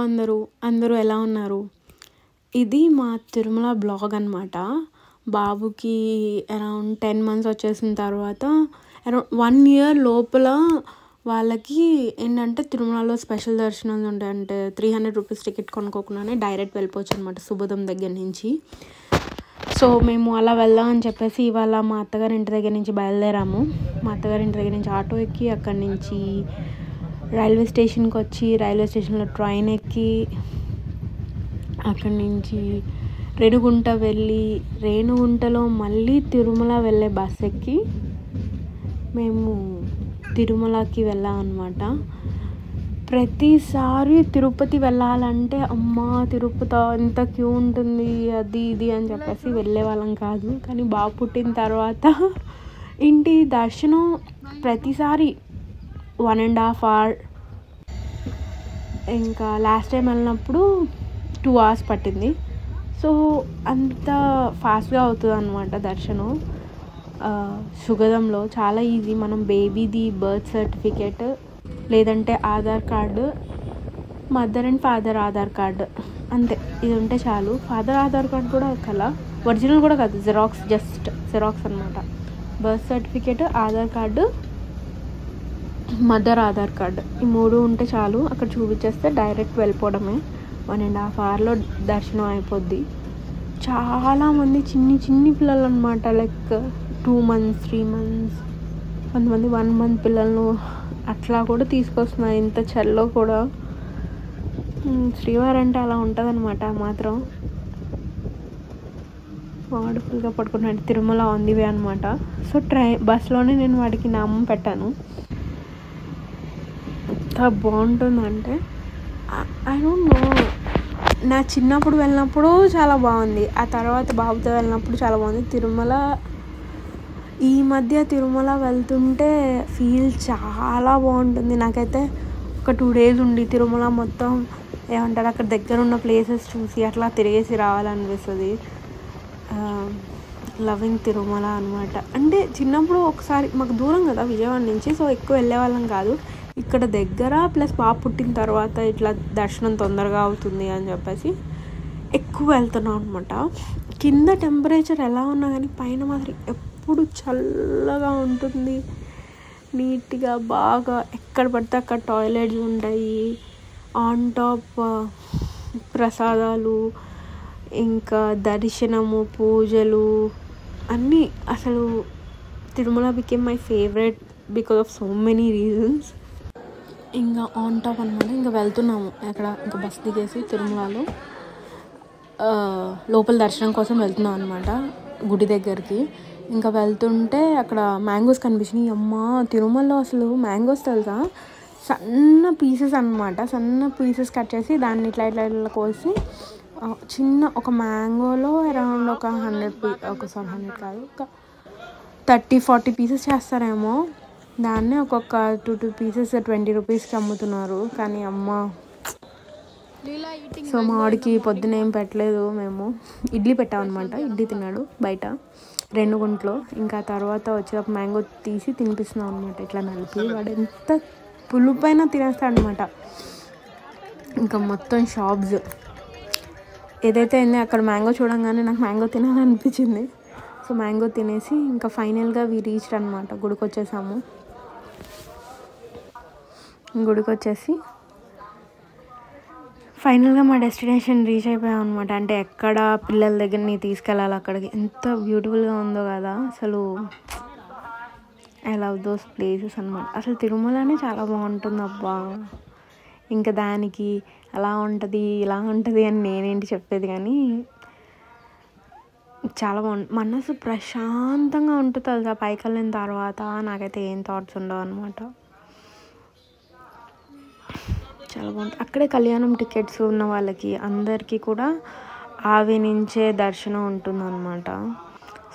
అందరూ ఎలా ఉన్నారు? ఇది మా తిరుమల బ్లాగ్ అనమాట. బాబుకి అరౌండ్ 10 months వచ్చేసిన తర్వాత అరౌండ్ 1 year లోపల వాళ్ళకి ఏంటంటే తిరుమలలో స్పెషల్ దర్శనాలు ఉంటాయి. అంటే 300 రూపీస్ టికెట్ కొనుక్కోకుండానే డైరెక్ట్ వెళ్ళిపోవచ్చు అనమాట సుబోధం దగ్గర నుంచి. సో మేము అలా వెళ్దాం అని చెప్పేసి ఇవాళ మా అత్తగారి ఇంటి దగ్గర నుంచి బయలుదేరాము. మా అత్తగారి ఇంటి దగ్గర నుంచి ఆటో ఎక్కి అక్కడి నుంచి రైల్వే స్టేషన్కి వచ్చి రైల్వే స్టేషన్లో ట్రైన్ ఎక్కి అక్కడి నుంచి రేణిగుంట వెళ్ళి రేణిగుంటలో మళ్ళీ తిరుమల వెళ్ళే బస్ ఎక్కి మేము తిరుమలకి వెళ్ళాం అన్నమాట. ప్రతిసారి తిరుపతి వెళ్ళాలంటే అమ్మ తిరుపతి ఎంత క్యూ ఉంటుంది అది ఇది అని చెప్పేసి వెళ్ళే వాళ్ళం కాదు. కానీ బాబు పుట్టిన తర్వాత ఇంటి దర్శనం ప్రతిసారి 1.5 hours, ఇంకా లాస్ట్ టైం వెళ్ళినప్పుడు 2 hours పట్టింది. సో అంత ఫాస్ట్గా అవుతుంది అనమాట దర్శనం. సుగదంలో చాలా ఈజీ. మనం బేబీది బర్త్ సర్టిఫికేట్ లేదంటే Aadhaar card, mother and father Aadhaar card అంతే, ఇది ఉంటే చాలు. ఫాదర్ ఆధార్ కార్డు కూడా కల ఒరిజినల్ కూడా కాదు, జిరాక్స్, జస్ట్ జిరాక్స్ అనమాట. Birth certificate, Aadhaar card, mother Aadhaar card, ఈ 3 ఉంటే చాలు. అక్కడ చూపించేస్తే డైరెక్ట్ వెళ్ళిపోవడమే. 1.5 hours దర్శనం అయిపోద్ది. చాలామంది చిన్ని పిల్లలు అనమాట, లైక్ 2 months 3 months, కొంతమంది 1 month పిల్లలను అట్లా కూడా తీసుకొస్తున్నారు ఇంత చల్లో కూడా. శ్రీవారి అంటే అలా ఉంటుంది అనమాట. మాత్రం వాడు ఫుల్గా పడుకున్నాడు. తిరుమల ఆన్ ది వే అనమాట. సో బస్లోనే నేను వాడికి నామం పెట్టాను. ఎంత బాగుంటుందంటే ఐ డోంట్ నో, నా చిన్నప్పుడు వెళ్ళినప్పుడు చాలా బాగుంది, ఆ తర్వాత బాబుతో వెళ్ళినప్పుడు చాలా బాగుంది. తిరుమల ఈ మధ్య తిరుమల వెళ్తుంటే ఫీల్ చాలా బాగుంటుంది. నాకైతే ఒక 2 days ఉండి తిరుమల మొత్తం ఏమంటారు అక్కడ దగ్గర ఉన్న ప్లేసెస్ చూసి అట్లా తిరిగేసి రావాలనిపిస్తుంది. లవింగ్ తిరుమల అనమాట. అంటే చిన్నప్పుడు ఒకసారి మాకు దూరం కదా విజయవాడ నుంచి, సో ఎక్కువ వెళ్ళేవాళ్ళం కాదు. ఇక్కడ దగ్గర ప్లస్ బాబు పుట్టిన తర్వాత ఇట్లా దర్శనం తొందరగా అవుతుంది అని చెప్పేసి ఎక్కువ వెళ్తున్నాం అనమాట. కింద టెంపరేచర్ ఎలా ఉన్నా కానీ పైన మాత్రం ఎప్పుడు చల్లగా ఉంటుంది, నీట్గా బాగా. ఎక్కడ పడితే అక్కడ టాయిలెట్స్ ఉంటాయి, ఆన్ టాప్ ప్రసాదాలు, ఇంకా దర్శనము, పూజలు అన్నీ. అసలు Tirumala became my favourite because of so many reasons. ఇంకా ఆన్ టాప్ అనమాట. ఇంకా వెళ్తున్నాము అక్కడ, ఇంకా బస్ దిగేసి తిరుమలలో లోపల దర్శనం కోసం వెళ్తున్నాం అనమాట గుడి దగ్గరికి. ఇంకా వెళ్తుంటే అక్కడ మ్యాంగోస్ కనిపించినాయి. అమ్మ తిరుమలలో అసలు మ్యాంగోస్ తెలుసా, సన్న పీసెస్ అనమాట. సన్న పీసెస్ కట్ చేసి దాన్ని ఇట్లా ఇట్లా ఇట్లా కోసి చిన్న ఒక మ్యాంగోలో అరౌండ్ ఒక 100 కాదు, ఒక 30-40 pieces చేస్తారేమో. దాన్నే ఒక్కొక్క 2 pieces 20 rupeesకి అమ్ముతున్నారు. కానీ అమ్మ, సో మా వాడికి పొద్దున ఏం పెట్టలేదు, మేము ఇడ్లీ పెట్టామన్నమాట. ఇడ్లీ తిన్నాడు బయట రేణిగుంటలో. ఇంకా తర్వాత వచ్చి మ్యాంగో తీసి తినిపిస్తున్నాం అనమాట. ఇట్లా నలిపి వాడు ఎంత పులుపైన తినేస్తాడు అనమాట. ఇంకా మొత్తం షాప్స్ ఏదైతే అయిందో అక్కడ మ్యాంగో చూడంగానే నాకు మ్యాంగో తినాలనిపించింది. సో మ్యాంగో తినేసి ఇంకా ఫైనల్గా రీచ్డ్ అనమాట. గుడికి వచ్చేసాము. గుడికి వచ్చేసి ఫైనల్గా మా డెస్టినేషన్ రీచ్ అయిపోయాం అనమాట. అంటే ఎక్కడ పిల్లల దగ్గరని తీసుకెళ్ళాలి అక్కడికి. ఎంత బ్యూటిఫుల్గా ఉందో కదా అసలు. ఐ లవ్ దోస్ ప్లేసెస్ అనమాట. అసలు తిరుమలనే చాలా బాగుంటుంది అబ్బా. ఇంకా దానికి అలా ఉంటుంది ఇలా ఉంటుంది అని నేనేంటి చెప్పేది, కానీ చాలా బాగుంటుంది. మనసు ప్రశాంతంగా ఉంటుంది తెలుసా పైకి వెళ్ళిన తర్వాత. నాకైతే ఏం థాట్స్ ఉండవు అనమాట. చాలా బాగుంటుంది. అక్కడే కళ్యాణం టికెట్స్ ఉన్న వాళ్ళకి అందరికీ కూడా ఆవి నుంచే దర్శనం ఉంటుందన్నమాట.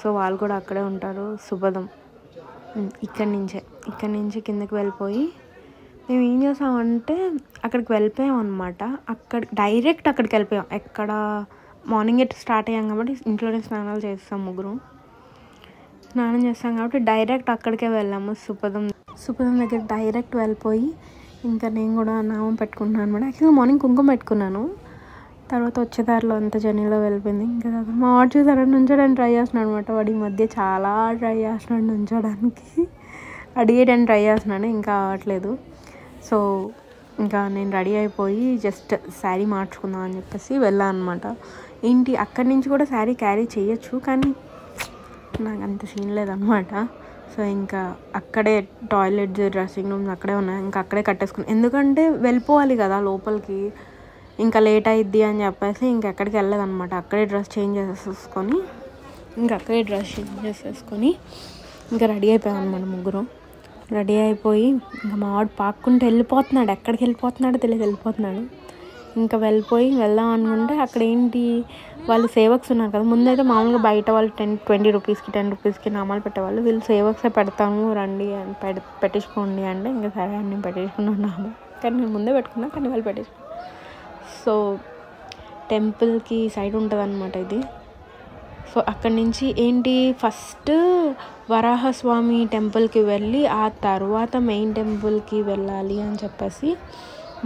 సో వాళ్ళు కూడా అక్కడే ఉంటారు. సుబోధం ఇక్కడి నుంచి కిందకి వెళ్ళిపోయి మేము ఏం చేసామంటే అక్కడికి వెళ్ళిపోయాం అనమాట. డైరెక్ట్ అక్కడికి వెళ్ళిపోయాం. ఎక్కడ మార్నింగ్ స్టార్ట్ అయ్యాం కాబట్టి ఇంట్లోనే స్నానాలు చేస్తాం, ముగ్గురు స్నానం చేస్తాం కాబట్టి డైరెక్ట్ అక్కడికే వెళ్ళాము. సుబోధం దగ్గర డైరెక్ట్ వెళ్ళిపోయి ఇంకా నేను కూడా నామం పెట్టుకుంటున్నాను అనమాట. యాక్చువల్గా మార్నింగ్ కుంకుమ పెట్టుకున్నాను, తర్వాత వచ్చేదారిలో అంత జర్నీలో వెళ్ళిపోయింది. ఇంకా మా వాడు చూసారా నుంచోడానికి ట్రై చేస్తున్నాడు అనమాట. వాడి మధ్య చాలా ట్రై చేస్తున్నాడు నుంచోడానికి, అడిగేయడానికి ట్రై చేస్తున్నాను, ఇంకా అవ్వట్లేదు. సో ఇంకా నేను రెడీ అయిపోయి జస్ట్ శారీ మార్చుకుందాం అని చెప్పేసి వెళ్ళాను అనమాట. ఏంటి అక్కడి నుంచి కూడా శారీ క్యారీ చేయొచ్చు, కానీ నాకు అంత సీన్ లేదనమాట. సో ఇంకా అక్కడే టాయిలెట్స్, డ్రెస్సింగ్ రూమ్స్ అక్కడే ఉన్నాయి, ఇంకా అక్కడే కట్టేసుకున్నాను. ఎందుకంటే వెళ్ళిపోవాలి కదా లోపలికి, ఇంకా లేట్ అయిద్ది అని చెప్పేసి ఇంకా ఎక్కడికి వెళ్ళలేదన్నమాట. అక్కడే డ్రెస్ చేంజ్ చేసేసుకొని ఇంకా రెడీ అయిపోయాం అనమాట. ముగ్గురు రెడీ అయిపోయి ఇంకా మా వాడు పాక్కుంటూ వెళ్ళిపోతున్నాడు, ఎక్కడికి వెళ్ళిపోతున్నాడో తెలియదు, వెళ్ళిపోతున్నాడు. ఇంకా వెళ్దాం అనుకుంటే అక్కడ ఏంటి, వాళ్ళు సేవక్స్ ఉన్నారు కదా. ముందైతే మామూలుగా బయట వాళ్ళు 20 రూపీస్కి 10 రూపీస్కి నామాలు పెట్టేవాళ్ళు, వీళ్ళు సేవక్సే పెడతాము రండి అని పెట్టించుకోండి అంటే ఇంకా సరే అని నేను పెట్టించుకున్నాను. కానీ నేను ముందే పెట్టుకున్నా, కానీ వాళ్ళు పెట్టించుకున్నాను. సో టెంపుల్కి సైడ్ ఉంటుంది అనమాట ఇది. సో అక్కడి నుంచి ఏంటి, ఫస్ట్ వరాహస్వామి టెంపుల్కి వెళ్ళి ఆ తర్వాత మెయిన్ టెంపుల్కి వెళ్ళాలి అని చెప్పేసి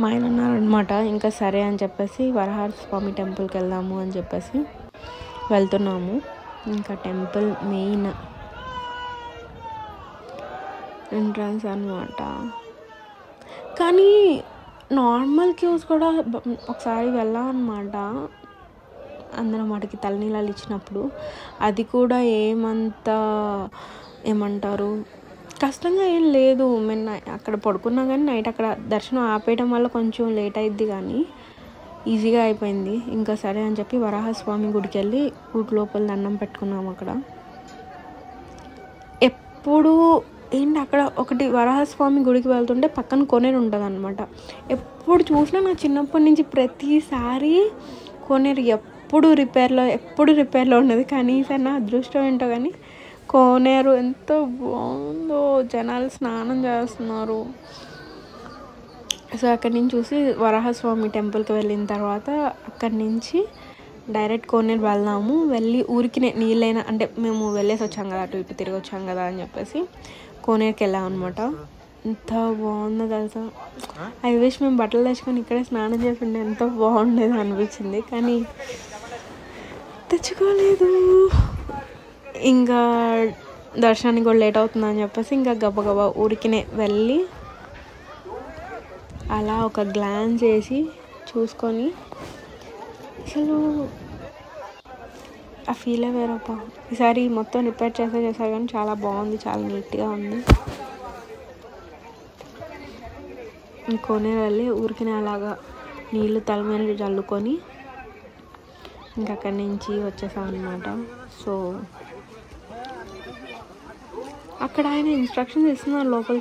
మా ఆయన అన్నారనమాట. ఇంకా సరే అని చెప్పేసి వరాహస్వామి టెంపుల్కి వెళ్దాము అని చెప్పేసి వెళ్తున్నాము. ఇంకా టెంపుల్ మెయిన్ ఎంట్రన్స్ అనమాట. కానీ నార్మల్ క్యూస్ కూడా ఒకసారి వెళ్ళామన్నమాట, అందరం వాటికి తలనీలాలు ఇచ్చినప్పుడు. అది కూడా ఏమంటారు కష్టంగా ఏం లేదు. మేము అక్కడ పడుకున్నా కానీ నైట్ అక్కడ దర్శనం ఆపేయడం వల్ల కొంచెం లేట్ అయిద్ది, కానీ ఈజీగా అయిపోయింది. ఇంకా సరే అని చెప్పి వరాహస్వామి గుడికి వెళ్ళి గుడి లోపల దండం పెట్టుకున్నాము. అక్కడ ఎప్పుడు ఏంటి, అక్కడ ఒకటి వరాహస్వామి గుడికి వెళ్తుంటే పక్కన కోనేరు ఉంటుంది అనమాట. ఎప్పుడు చూసినా నా చిన్నప్పటి నుంచి ప్రతిసారి కోనేరు ఎప్పుడు రిపేర్లో ఉన్నది. కానీ ఈసారి నా అదృష్టం ఏంటో కానీ కోనేరు ఎంత బాగుందో, జనాలు స్నానం చేస్తున్నారు. సో అక్కడి నుంచి చూసి వరాహస్వామి టెంపుల్కి వెళ్ళిన తర్వాత అక్కడి నుంచి డైరెక్ట్ కోనేరు వెళ్దాము, వెళ్ళి ఊరికి నీళ్ళైనా అంటే మేము వెళ్ళేసి వచ్చాం కదా, అటు ఇటు తిరిగి వచ్చాం కదా అని చెప్పేసి కోనేరుకి వెళ్ళాం అనమాట. ఎంత బాగుందో తెలుసా. ఐ విష్ మేము బట్టలు తెచ్చుకొని ఇక్కడే స్నానం చేసి ఉండే ఎంతో బాగుండేది అనిపించింది, కానీ తెచ్చుకోలేదు. ఇంకా దర్శనానికి కూడా లేట్ అవుతుందని చెప్పేసి ఇంకా గబగబా ఊరికినే వెళ్ళి అలా ఒక గ్లాన్స్ వేసి చూసుకొని, అసలు ఆ ఫీలే వేరప్ప. ఈసారి మొత్తం రిపేర్ చేశారు కానీ చాలా బాగుంది, చాలా నీట్గా ఉంది. కోనేరు వెళ్ళి ఊరికినే అలాగా నీళ్ళు తల మీద చల్లుకొని ఇంకా అక్కడి నుంచి వచ్చేసాం అనమాట. సో అక్కడ ఆయన ఇన్స్ట్రక్షన్స్ ఇస్తున్నారు లోపల,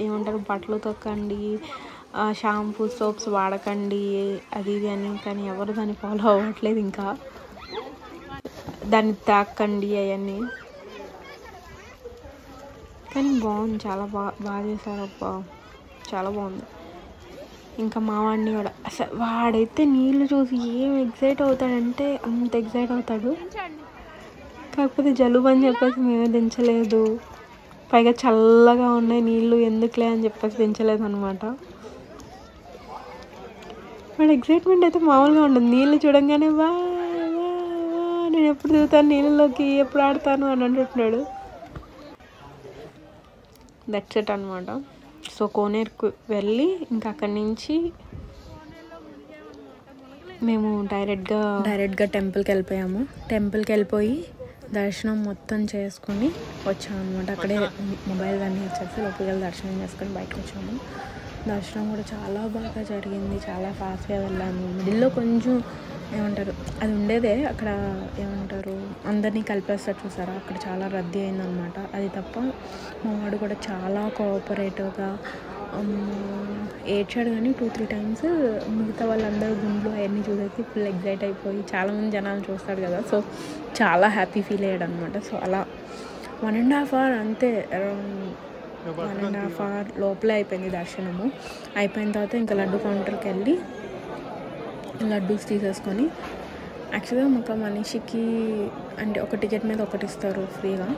ఏమంటారు బట్టలు తొక్కండి, షాంపూ సోప్స్ వాడకండి, అది ఇది అని. కానీ ఎవరు దాన్ని ఫాలో అవ్వట్లేదు, ఇంకా దాన్ని తాకండి అవన్నీ. కానీ బాగుంది, చాలా బాగా చేశారప్ప, చాలా బాగుంది. ఇంకా మా వాడిని కూడా అసలు వాడైతే నీళ్ళు చూసి ఏం ఎగ్జైట్ అవుతాడంటే అంత ఎగ్జైట్ అవుతాడు. కాకపోతే జలుబు అని చెప్పేసి మేమే దించలేదు, పైగా చల్లగా ఉన్నాయి నీళ్ళు ఎందుకులే అని చెప్పేసి దించలేదు అనమాట. వాడు ఎగ్జైట్మెంట్ అయితే మామూలుగా ఉండదు, నీళ్ళు చూడంగానే వా నేను ఎప్పుడు దిగుతాను నీళ్ళలోకి, ఎప్పుడు ఆడతాను అని అంటున్నాడు. దట్స్ ఇట్ అనమాట. సో కోనేరుకు వెళ్ళి ఇంకా అక్కడి నుంచి మేము డైరెక్ట్గా టెంపుల్కి వెళ్ళిపోయాము. టెంపుల్కి వెళ్ళిపోయి దర్శనం మొత్తం చేసుకొని వచ్చాము అనమాట. అక్కడే మొబైల్ అన్నీ ఇచ్చేసి లోపలికి వెళ్ళి దర్శనం చేసుకొని బయటకు వచ్చాము. దర్శనం కూడా చాలా బాగా జరిగింది, చాలా ఫాస్ట్గా వెళ్ళాము. మిడిల్లో కొంచెం ఏమంటారు అది ఉండేదే, అక్కడ ఏమంటారు అందరినీ కలిపేస్తారు చూసారా, అక్కడ చాలా రద్దీ అయిందనమాట. అది తప్ప మా వాడు కూడా చాలా కోఆపరేటివ్గా ఏడ్చాడు, కానీ 2-3 టైమ్స్ మిగతా వాళ్ళందరూ గుండ్లు అవన్నీ చూసేసి ఫుల్ ఎగ్జైట్ అయిపోయి, చాలామంది జనాలు చూస్తాడు కదా, సో చాలా హ్యాపీ ఫీల్ అయ్యాడు అనమాట. సో అలా 1.5 hour అంతే, అరౌండ్ 1.5 hour లోపలే అయిపోయింది దర్శనము. అయిపోయిన తర్వాత ఇంకా లడ్డు కౌంటర్కి వెళ్ళి లడ్డూస్ తీసేసుకొని, యాక్చువల్గా ఒక మనిషికి అంటే ఒక టికెట్ మీద ఒకటి ఇస్తారు ఫ్రీగా.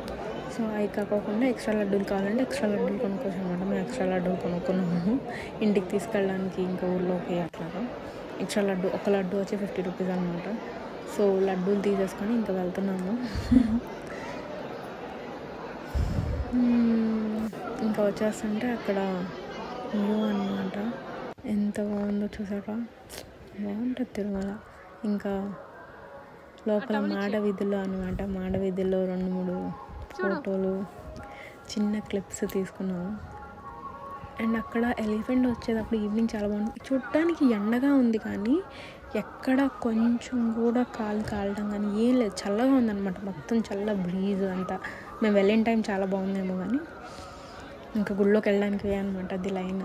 సో సో అవి కాకుండా ఎక్స్ట్రా లడ్డూలు కావాలంటే ఎక్స్ట్రా లడ్డూలు కొనుక్కోవచ్చు అనమాట. మేము ఎక్స్ట్రా లడ్డూలు కొనుక్కున్నాము ఇంటికి తీసుకెళ్ళడానికి, ఇంకా ఊళ్ళోకి అట్లాగా. ఎక్స్ట్రా లడ్డు, ఒక లడ్డు వచ్చి 50 రూపీస్ అనమాట. సో లడ్డూలు తీసేసుకొని ఇంకా వెళ్తున్నాము. ఇంకా వచ్చేస్తుంటే అక్కడ వ్యూ అనమాట, ఎంత బాగుందో చూసారా, బాగుంటుంది తిరుమల. ఇంకా లోపల మాడ వీధుల్లో అనమాట, మాడ వీధుల్లో 2-3 ఫోటోలు, చిన్న క్లిప్స్ తీసుకున్నాము. అండ్ అక్కడ ఎలిఫెంట్ వచ్చేటప్పుడు ఈవినింగ్ చాలా బాగుంది. చూడటానికి ఎండగా ఉంది కానీ ఎక్కడ కొంచెం కూడా కాలడం కానీ ఏం లేదు, చల్లగా ఉందన్నమాట. మొత్తం చల్ల బ్రీజ్ అంతా. మేము వెళ్ళిన టైం చాలా బాగుందేమో కానీ ఇంకా గుళ్ళోకి వెళ్ళడానికి అనమాట అది లైన్.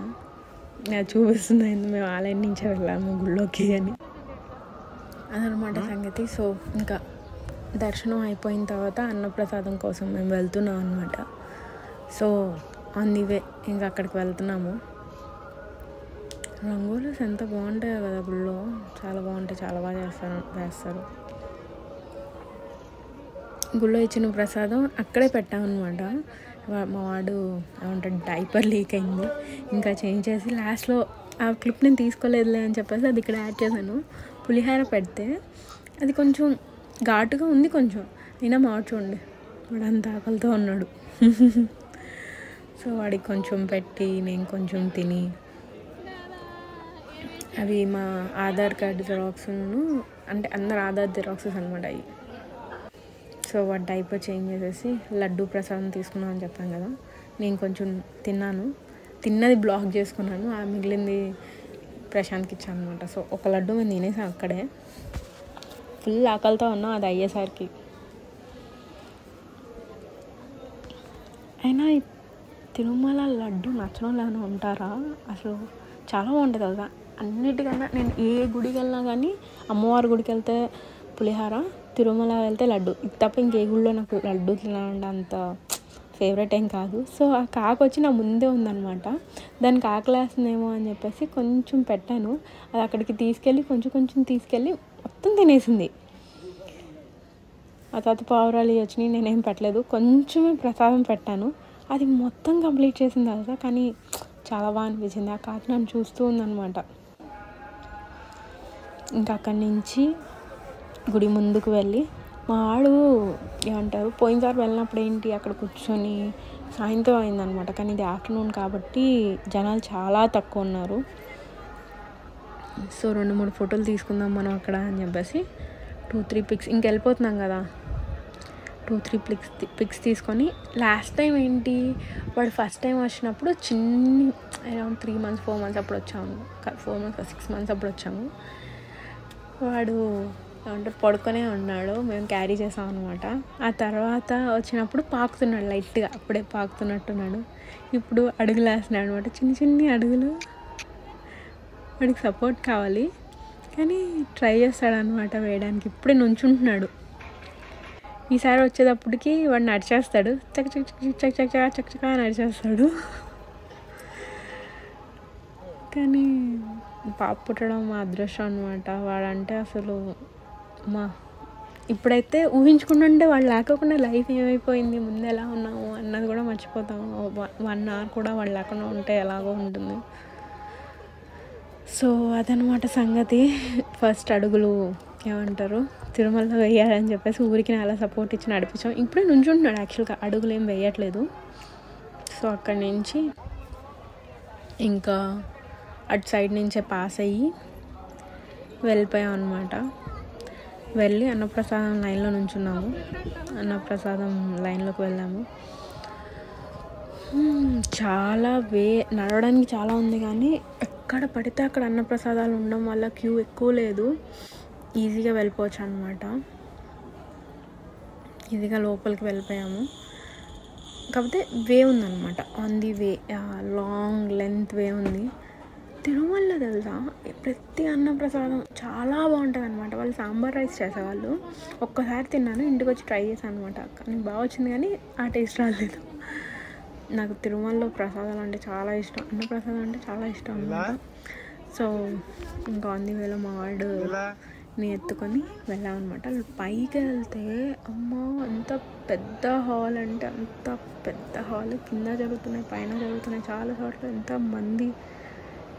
అది చూపిస్తుంది మేము ఆ లైన్ నుంచే వెళ్ళాము గుళ్ళోకి అని, అదనమాట సంగతి. సో ఇంకా దర్శనం అయిపోయిన తర్వాత అన్నప్రసాదం కోసం మేము వెళ్తున్నాం అనమాట. సో ఆన్ ది వే ఇంకా అక్కడికి వెళ్తున్నాము. రంగోలీస్ ఎంత బాగుంటాయో కదా గుళ్ళో, చాలా బాగుంటాయి, చాలా బాగా వేస్తారు. గుళ్ళో ఇచ్చిన ప్రసాదం అక్కడే పెట్టామన్నమాట. మా వాడు ఏమంటాడు డైపర్ లీక్ అయింది, ఇంకా చేంజ్ చేసి లాస్ట్లో ఆ క్లిప్ నేను తీసుకోలేదులే అని చెప్పేసి అది ఇక్కడ యాడ్ చేశాను. పులిహోర పెడితే అది కొంచెం ఘాటుగా ఉంది కొంచెం, అయినా మా వాడు చూడండి వాడు అంత ఆకలితో ఉన్నాడు. సో వాడికి కొంచెం పెట్టి నేను కొంచెం తిని, అవి మా ఆధార్ కార్డు జిరాక్స్ను, అంటే అందరు ఆధార్ జిరాక్సెస్ అనమాట అవి. సో వాడు డైపర్ చేంజ్ చేసేసి లడ్డూ ప్రసాదం తీసుకున్నాను అని చెప్పాను కదా, నేను కొంచెం తిన్నది బ్లాక్ చేసుకున్నాను, ఆ మిగిలింది ప్రశాంత్కి ఇచ్చాను అనమాట. సో ఒక లడ్డు మేము తినేసాం అక్కడే, ఫుల్ ఆకలితో ఉన్నాం అది అయ్యేసరికి. అయినా తిరుమల లడ్డు నచ్చడం లేని ఉంటారా, అసలు చాలా బాగుంటుంది కదా. అన్నిటికన్నా నేను ఏ గుడికి వెళ్ళినా కానీ, అమ్మవారి గుడికి వెళ్తే పులిహార, తిరుమల వెళ్తే లడ్డు, ఇది తప్ప ఇంకే గుడిలో నాకు లడ్డు తినాలంటే అంత ఫేవరెట్ ఏం కాదు. సో ఆ కాకు వచ్చి నా ముందే ఉందన్నమాట, దానికి ఆకలేస్తుందేమో అని చెప్పేసి కొంచెం పెట్టాను, అది అక్కడికి తీసుకెళ్ళి కొంచెం తీసుకెళ్ళి మొత్తం తినేసింది. ఆ తర్వాత పావురాలు వచ్చినాయి, నేనేం పెట్టలేదు, కొంచెమే ప్రసాదం పెట్టాను, అది మొత్తం కంప్లీట్ చేసింది కదా. కానీ చాలా బాగా అనిపించింది, ఆ కాకి నన్ను చూస్తూ ఉందన్నమాట. ఇంకా అక్కడి నుంచి గుడి ముందుకు వెళ్ళి, మా వాడు ఏమంటారు పోయినసారి వెళ్ళినప్పుడు ఏంటి అక్కడ కూర్చొని సాయంత్రం అయిందనమాట, కానీ ఇది ఆఫ్టర్నూన్ కాబట్టి జనాలు చాలా తక్కువ ఉన్నారు. సో 2-3 ఫోటోలు తీసుకుందాం మనం అక్కడ అని చెప్పేసి 2-3 పిక్స్, ఇంక వెళ్ళిపోతున్నాం కదా, 2-3 పిక్స్ తీసుకొని, లాస్ట్ టైం ఏంటి వాడు ఫస్ట్ టైం వచ్చినప్పుడు చిన్ని అరౌండ్ 3 months 4 months అప్పుడు వచ్చాము, 4 months 6 months అప్పుడు వచ్చాము. వాడు ఏమంటారు పడుకొనే ఉన్నాడు, మేము క్యారీ చేసాం అనమాట. ఆ తర్వాత వచ్చినప్పుడు పాకుతున్నాడు లైట్గా, అప్పుడే పాకుతున్నట్టున్నాడు. ఇప్పుడు అడుగులు వేస్తున్నాడు అనమాట, చిన్ని అడుగులు. వాడికి సపోర్ట్ కావాలి కానీ ట్రై చేస్తాడనమాట వేయడానికి. ఇప్పుడే నుంచుంటున్నాడు, ఈసారి వచ్చేటప్పటికి వాడు నడిచేస్తాడు, చక్క నడిచేస్తాడు. కానీ పాప పుట్టడం మా అదృష్టం అనమాట. వాడంటే అసలు ఇప్పుడైతే ఊహించుకుంటుంటే వాడు లేకుండా లైఫ్ ఏమైపోయింది, ముందు ఎలా ఉన్నాము అన్నది కూడా మర్చిపోతాము. 1 hour కూడా వాడు లేకుండా ఉంటే ఎలాగో ఉంటుంది. సో అదనమాట సంగతి. ఫస్ట్ అడుగులు ఏమంటారు తిరుమలలో వేయాలని చెప్పేసి ఊరికి అలా సపోర్ట్ ఇచ్చి నడిపించాం. ఇప్పుడే నుంచుంటున్నాడు, యాక్చువల్గా అడుగులు ఏం వేయట్లేదు. సో అక్కడి నుంచి ఇంకా అటు సైడ్ నుంచే పాస్ అయ్యి వెళ్ళిపోయాం అనమాట. వెళ్ళి అన్నప్రసాదం లైన్లో నుంచున్నాము, అన్నప్రసాదం లైన్లోకి వెళ్ళాము. చాలా నడవడానికి చాలా ఉంది కానీ ఎక్కడ పడితే అక్కడ అన్నప్రసాదాలు ఉండడం వల్ల క్యూ ఎక్కువ లేదు, ఈజీగా వెళ్ళిపోవచ్చు అనమాట. ఈజీగా లోపలికి వెళ్ళిపోయాము. కాకపోతే వే ఉందన్నమాట, on the way long length way ఉంది. తిరుమలలో తెలుసా ప్రతి అన్నప్రసాదం చాలా బాగుంటుంది అనమాట. వాళ్ళు సాంబార్ రైస్ చేసేవాళ్ళు, ఒక్కసారి తిన్నాను, ఇంటికి వచ్చి ట్రై చేశాను అనమాట. కానీ బాగా వచ్చింది కానీ ఆ టేస్ట్ రాలేదు. నాకు తిరుమలలో ప్రసాదాలు అంటే చాలా ఇష్టం, అన్నప్రసాదం అంటే చాలా ఇష్టం అనమాట. సో ఇంకా ఆన్ ది వేలో మా వాడు ఎత్తుకొని వెళ్ళామన్నమాట. పైకి వెళ్తే అమ్మా అంత పెద్ద హాల్ అంటే అంత పెద్ద హాల్, కింద జరుగుతున్నాయి పైన జరుగుతున్నాయి చాలా చోట్ల ఎంత మంది.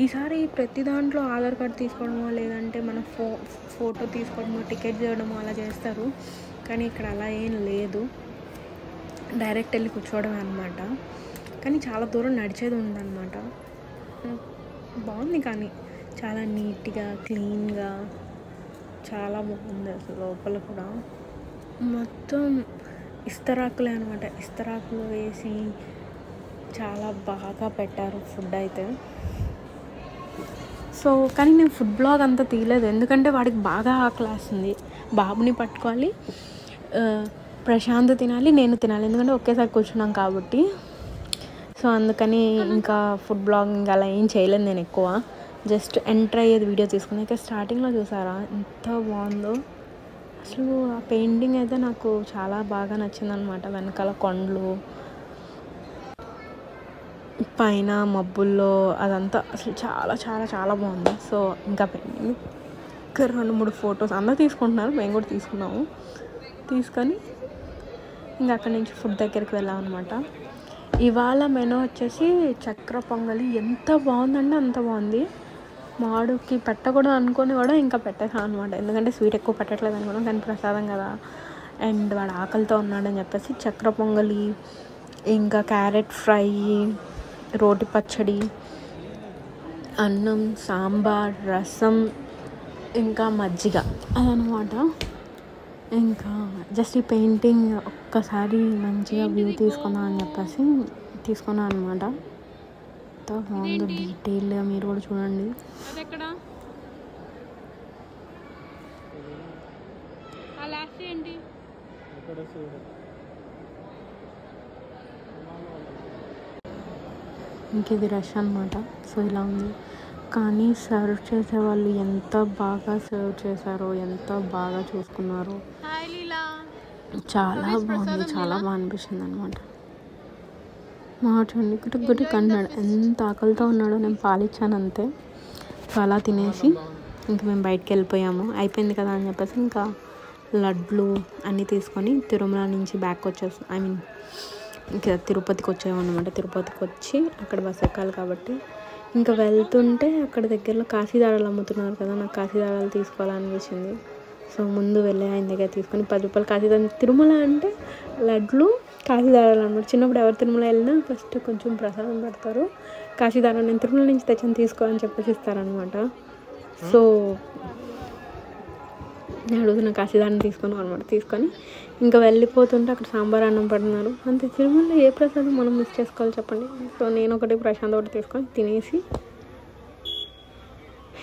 ఈసారి ప్రతి దాంట్లో ఆధార్ కార్డ్ తీసుకోవడమో లేదంటే మన ఫోటో తీసుకోవడమో టికెట్ చేయడమో అలా చేస్తారు, కానీ ఇక్కడ అలా ఏం లేదు, డైరెక్ట్ వెళ్ళి కూర్చోవడమే అనమాట. కానీ చాలా దూరం నడిచేది ఉందన్నమాట. బాగుంది కానీ చాలా నీట్గా క్లీన్గా చాలా బాగుంది. అసలు లోపల కూడా మొత్తం ఇస్తరాకులే అనమాట, ఇస్తరాకులు వేసి చాలా బాగా పెట్టారు ఫుడ్ అయితే. సో కానీ నేను ఫుడ్ బ్లాగ్ అంతా తీయలేదు, ఎందుకంటే వాడికి బాగా ఆకలేస్తుంది, బాబుని పట్టుకోవాలి, ప్రశాంత్ తినాలి, నేను తినాలి, ఎందుకంటే ఒకేసారి కూర్చున్నాం కాబట్టి. సో అందుకని ఇంకా ఫుడ్ బ్లాగ్ ఇంకా అలా ఏం చేయలేదు నేను ఎక్కువ, జస్ట్ ఎంటర్ అయ్యేది వీడియో తీసుకుని. ఇక స్టార్టింగ్లో చూసారా ఎంత బాగుందో అసలు, ఆ పెయింటింగ్ అయితే నాకు చాలా బాగా నచ్చిందనమాట. వెనకాల కొండలు, పైన మబ్బుల్లో అదంతా అసలు చాలా చాలా చాలా బాగుంది. సో ఇంకా పెయింటింగ్ 2-3 ఫొటోస్ అందరూ తీసుకుంటున్నారు, మేము కూడా తీసుకున్నాము. తీసుకొని ఇంకా అక్కడి నుంచి ఫుడ్ దగ్గరికి వెళ్ళాం అనమాట. ఇవాళ మెనూ వచ్చేసి చక్కెర పొంగలి, ఎంత బాగుందంటే అంత బాగుంది. మాడుకి పెట్టకూడదు అనుకొని కూడా ఇంకా పెట్టేసాం అనమాట, ఎందుకంటే స్వీట్ ఎక్కువ పెట్టట్లేదు అనుకున్నాం, కానీ ప్రసాదం కదా అండ్ వాడు ఆకలితో ఉన్నాడని చెప్పేసి చక్కెర పొంగలి, ఇంకా క్యారెట్ ఫ్రై, రోటి పచ్చడి, అన్నం, సాంబార్, రసం, ఇంకా మజ్జిగ అదనమాట. ఇంకా జస్ట్ ఈ పెయింటింగ్ ఒక్కసారి మంచిగా వ్యూ తీసుకుందాం అని చెప్పేసి తీసుకున్నాను అనమాట. ఎంత బాగుందో డీటెయిల్గా మీరు కూడా చూడండి. ఇంక ఇది రష్ అనమాట. సో ఇలా ఉంది, కానీ సర్వ్ చేసే వాళ్ళు ఎంత బాగా సర్వ్ చేశారో, ఎంత బాగా చూసుకున్నారో, చాలా బాగుంది, చాలా బాగా అనిపించింది అనమాట. మా చూడండి గుడ్డు కన్నాడు, ఎంత ఆకలితో ఉన్నాడో. నేను పాలిచ్చాను అంతే. సో అలా తినేసి ఇంక మేము బయటికి వెళ్ళిపోయాము, అయిపోయింది కదా అని చెప్పేసి ఇంకా లడ్లు అన్నీ తీసుకొని తిరుమల నుంచి బ్యాక్ వచ్చేసి ఇంకా తిరుపతికి వచ్చామన్నమాట. తిరుపతికి వచ్చి అక్కడ బస్ ఎక్కాలి కాబట్టి ఇంకా వెళ్తుంటే అక్కడ దగ్గరలో కాశీదారాలు అమ్ముతున్నారు కదా, నాకు కాశీదారాలు తీసుకోవాలనిపించింది. సో ముందు వెళ్ళి ఆయన దగ్గర తీసుకొని 10 రూపాయలు కాశీదారం. తిరుమల అంటే లడ్లు కాశీదారాలు అనమాట. చిన్నప్పుడు ఎవరు తిరుమల వెళ్ళినా ఫస్ట్ కొంచెం ప్రసాదం పెడతారు, కాశీదారం నేను తిరుమల నుంచి తెచ్చాను తీసుకో అని చెప్పేసి ఇస్తారనమాట. సో నేను అడుగుతున్న కాశీదారం తీసుకున్నాం అనమాట. తీసుకొని ఇంకా వెళ్ళిపోతుంటే అక్కడ సాంబార్ అన్నం పెడుతున్నారు. అంతే, తిరుమలలో ఏ ప్రసాదం మనం మిస్ చేసుకోవాలి చెప్పండి. సో నేను ఒకటి ప్రశాంత్ ఒకటి తీసుకొని తినేసి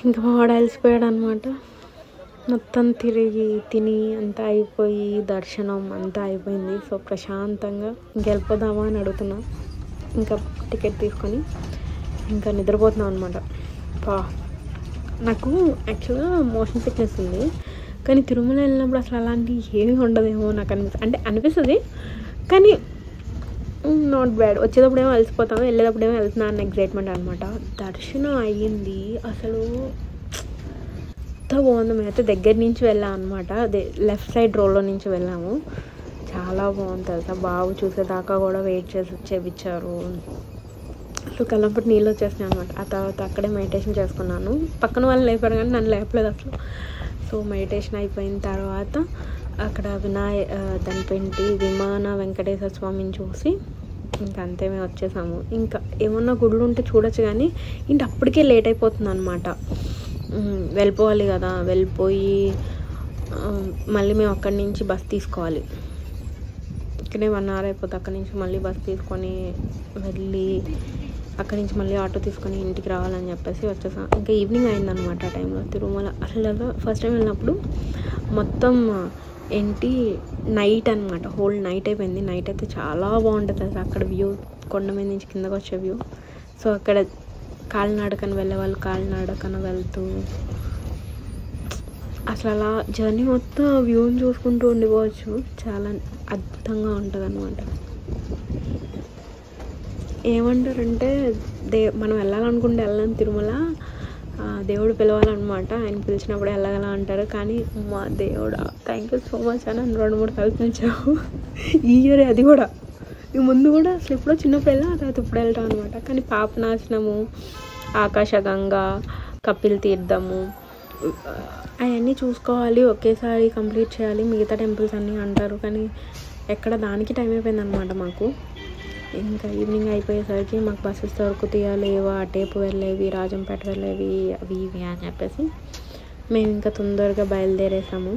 ఇంకా వాడు అలసిపోయాడు అనమాట. మొత్తం తిని అంతా అయిపోయి దర్శనం అంతా అయిపోయింది. సో ప్రశాంతంగా ఇంకెళ్ళిపోదామా అని అడుగుతున్నా. ఇంకా టికెట్ తీసుకొని ఇంకా నిద్రపోతున్నాం అనమాట. నాకు యాక్చువల్గా మోషన్ సిక్నెస్ ఉంది, కానీ తిరుమల వెళ్ళినప్పుడు అసలు అలాంటివి ఏమీ ఉండదేమో నాకు అనిపిస్తుంది, కానీ నాట్ బ్యాడ్. వచ్చేటప్పుడు ఏమో అలసిపోతాము, వెళ్ళేటప్పుడు ఏమో వెళ్తున్నా అన్న ఎగ్జైట్మెంట్ అనమాట. దర్శనం అయ్యింది అసలు ఎంత బాగుంది. మేమైతే దగ్గర నుంచి వెళ్ళాం అనమాట, అదే లెఫ్ట్ సైడ్ రోలో నుంచి వెళ్ళాము. చాలా బాగుంది తెలుసా, బాబు చూసేదాకా కూడా వెయిట్ చేయించారు. అసలు కళ్ళంపటి నీళ్ళు వచ్చేసినాయి అనమాట. ఆ తర్వాత అక్కడే మెడిటేషన్ చేసుకున్నాను. పక్కన వాళ్ళు లేపారు కానీ నన్ను లేపలేదు అసలు. సో మెడిటేషన్ అయిపోయిన తర్వాత అక్కడ దానిపేంటి విమాన వెంకటేశ్వర స్వామిని చూసి ఇంకా అంతే మేము వచ్చేసాము. ఇంకా ఏమన్నా గుళ్ళు ఉంటే చూడొచ్చు, కానీ ఇంటి అప్పటికే లేట్ అయిపోతుంది అనమాట. వెళ్ళిపోవాలి కదా, వెళ్ళిపోయి మళ్ళీ మేము అక్కడి నుంచి బస్ తీసుకోవాలి. ఇక్కడే 1 hour అయిపోతుంది. అక్కడి నుంచి మళ్ళీ బస్ తీసుకొని వెళ్ళి అక్కడి నుంచి మళ్ళీ ఆటో తీసుకొని ఇంటికి రావాలని చెప్పేసి వచ్చేసాం. ఇంకా ఈవినింగ్ అయిందనమాట ఆ టైంలో. తిరుమల అసలు ఫస్ట్ టైం వెళ్ళినప్పుడు మొత్తం నైట్ అనమాట, హోల్ నైట్ అయిపోయింది. నైట్ అయితే చాలా బాగుంటుంది అసలు అక్కడ వ్యూ, కొండ మీద నుంచి కిందకు వచ్చే వ్యూ. సో అక్కడ కాలినడకన వెళ్ళే వాళ్ళు కాలినడకన వెళ్తూ అసలు అలా జర్నీ మొత్తం వ్యూని చూసుకుంటూ ఉండిపోవచ్చు. చాలా అద్భుతంగా ఉంటుంది అనమాట. ఏమంటారంటే మనం వెళ్ళాలనుకుంటే వెళ్ళాం తిరుమల, దేవుడు పిలవాలన్నమాట. ఆయన పిలిచినప్పుడు వెళ్ళగల అంటారు. కానీ మా దేవుడా థ్యాంక్ యూ సో మచ్ అని 2-3 సార్లు పిలిచావు. ఈ ఇయర్ అది కూడా, ఈ ముందు కూడా అసలు ఎప్పుడో చిన్నప్పుడు వెళ్ళా, ఆ తర్వాత ఇప్పుడు వెళ్తాం అనమాట. కానీ పాపనాశనము, ఆకాశగంగా, కపిల్ తీర్థము అవన్నీ చూసుకోవాలి, ఒకేసారి కంప్లీట్ చేయాలి. మిగతా టెంపుల్స్ అన్నీ అంటారు, కానీ ఎక్కడ దానికి టైం అయిపోయిందనమాట మాకు. ఇంకా ఈవినింగ్ అయిపోయేసరికి మాకు బస్సెస్ దొరుకుతాయా లేవా, అటేపు వెళ్ళేవి, రాజంపేట వెళ్ళేవి, అవి ఇవి అని చెప్పేసి మేము ఇంకా తొందరగా బయలుదేరేసాము.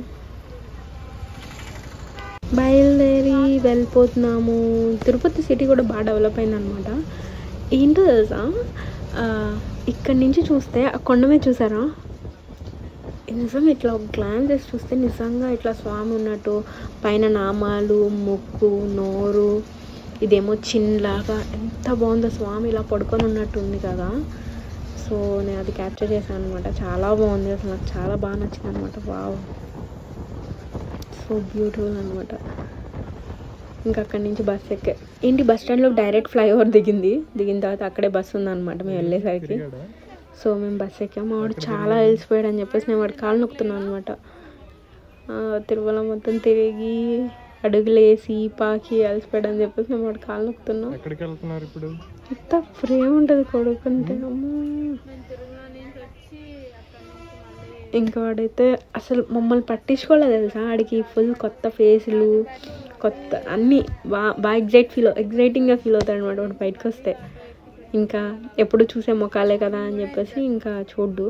బయలుదేరి వెళ్ళిపోతున్నాము. తిరుపతి సిటీ కూడా బాగా డెవలప్ అయిందనమాట. ఏంటో తెలుసా, ఇక్కడి నుంచి చూస్తే ఆ కొండ మీద చూసారా, నిజంగా ఇట్లా ఒక గ్లాన్స్ వేసి చూస్తే నిజంగా ఇట్లా స్వామి ఉన్నట్టు, పైన నామాలు, ముక్కు, నోరు, ఇదేమో చిన్నలాగా ఎంత బాగుందో, స్వామి ఇలా పడుకొని ఉన్నట్టు ఉంది కదా. సో నేను అది క్యాప్చర్ చేశాను అనమాట. చాలా బాగుంది అసలు, నాకు చాలా బాగా నచ్చింది అనమాట. వావ్, సో బ్యూటిఫుల్ అనమాట. ఇంకా అక్కడి నుంచి బస్ ఎక్కే ఏంటి, బస్ స్టాండ్లో డైరెక్ట్ ఫ్లైఓవర్ దిగిన తర్వాత అక్కడే బస్సు ఉందన్నమాట మేము వెళ్ళేసరికి. సో మేము బస్ ఎక్కాము. వాడు చాలా అలసిపోయాడు అని చెప్పేసి నేను వాడి కాళ్ళు నొక్కుతున్నాను అనమాట. తిరుమల మొత్తం తిరిగి అడుగులేసి పాకి అలసిపోయాడు అని చెప్పేసి నేను వాడి కాళ్ళు నొక్కుతున్నాను. ఎక్కడికి వెళ్తున్నారు ఇప్పుడు? ఎంత ప్రేమ ఉంటుంది కొడుకుంటే. ఇంకా వాడైతే అసలు మమ్మల్ని పట్టించుకోలేదు తెలుసా. ఆడికి ఫుల్ కొత్త ఫేసులు, కొత్త అన్నీ బాగా ఎగ్జైటింగ్గా ఫీల్ అవుతాడు అనమాట వాడు బయటకు వస్తే. ఇంకా ఎప్పుడు చూసే ముఖాలే కదా అని చెప్పేసి ఇంకా చూడ్డు.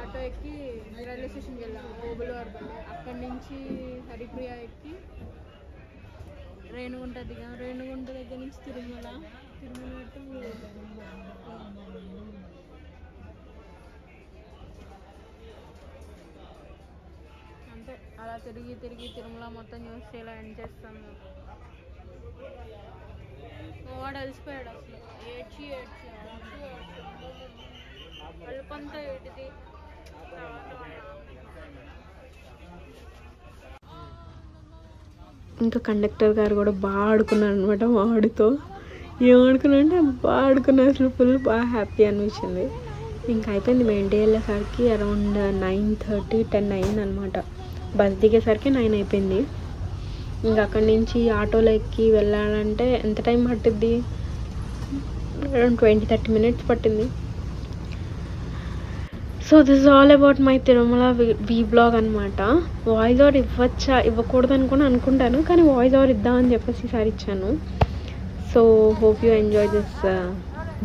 ఆటో ఎక్కి రైల్వే స్టేషన్కి వెళ్ళాము, అక్కడి నుంచి హరిప్రియ ఎక్కి రేణుగుంట దిగాం. రేణుగుంట దగ్గర నుంచి తిరుమల అంతే. అలా తిరిగి తిరుమల మొత్తం చూసి ఇలా ఎండ్ చేస్తాను. వాడు అలసిపోయాడు అసలు, ఏడ్చి కళ్ళుపంతా ఏటిది. ఇంకా కండక్టర్ గారు కూడా బాగా ఆడుకున్నారు అనమాట వాడితో. ఏం ఆడుకున్నా అంటే బాగా ఆడుకున్నారు అసలు, ఫుల్ బాగా హ్యాపీ అనిపించింది. ఇంకా అయిపోయింది. మేము ఇంటికి వెళ్ళేసరికి అరౌండ్ 9:30, 10 అయిందనమాట. బస్ దిగేసరికి 9 అయిపోయింది. ఇంకా అక్కడి నుంచి ఆటోలో ఎక్కి వెళ్ళాలంటే ఎంత టైం పట్టిద్ది, అరౌండ్ 20-30 minutes పట్టింది. So this is all about my Tirumala vlog అనమాట. వాయిస్ ఓవర్ ఇవ్వకూడదు అనుకుంటాను, కానీ వాయిస్ ఓవర్ ఇద్దామని చెప్పేసి ఈసారి ఇచ్చాను. So hope you enjoy this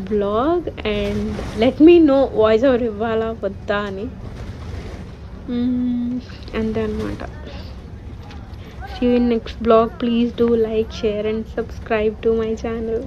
vlog and let me know voice over ఇవ్వాలా వద్దా అని. అంతే అనమాట. See you in next vlog. Please do like, share and subscribe to my channel.